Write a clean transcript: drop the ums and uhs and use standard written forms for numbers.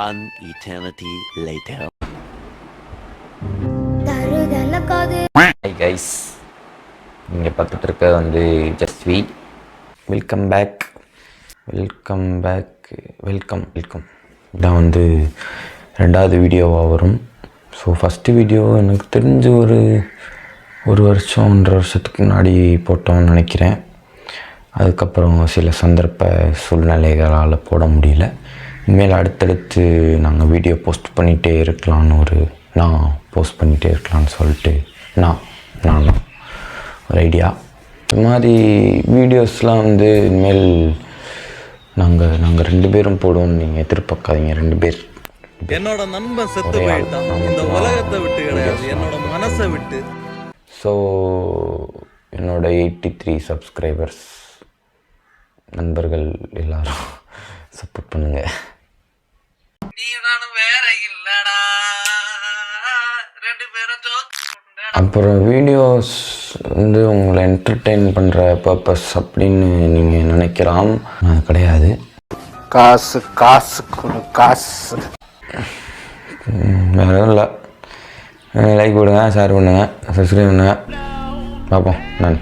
One eternity later. Hi guys, நீங்கள் பார்த்துட்டு இருக்க வந்து ஜஸ்வி. Welcome back. இதான் வந்து ரெண்டாவது வீடியோவாக வரும். ஸோ ஃபஸ்ட்டு வீடியோ எனக்கு தெரிஞ்சு ஒரு வருஷம் 1.5 வருஷத்துக்கு முன்னாடி போட்டோம்னு நினைக்கிறேன். அதுக்கப்புறம் சில சந்தர்ப்ப சூழ்நிலைகளால் போட முடியல. இனிமேல் அடுத்தடுத்து நாங்கள் வீடியோ போஸ்ட் பண்ணிகிட்டே இருக்கலான்னு சொல்லிட்டு நான் ஒரு ஐடியா. இந்த மாதிரி வீடியோஸ்லாம் வந்து இனிமேல் நாங்கள் 2 பேரும் போடுவோம்னு நீங்கள் எதிர்பார்க்காதீங்க. 2 பேர் என்னோட நண்பன் செத்து போயிட்டான். இந்த உலகத்தை விட்டு கிடையாது, என்னோட மனசை விட்டு. ஸோ என்னோட 83 சப்ஸ்கிரைபர்ஸ் நண்பர்கள் எல்லாரும் சப்போர்ட் பண்ணுங்கள். அப்புறம் வீடியோஸ் வந்து உங்களை என்டர்டெயின் பண்ணுற பர்பஸ் அப்படின்னு நீங்கள் நினைக்கலாம். அது கிடையாது. காசு கொடு காசு. வேறு இல்லை. லைக் போடுங்க, ஷேர் பண்ணுங்கள், சப்ஸ்கிரைப் பண்ணுங்கள். பார்ப்போம். நான்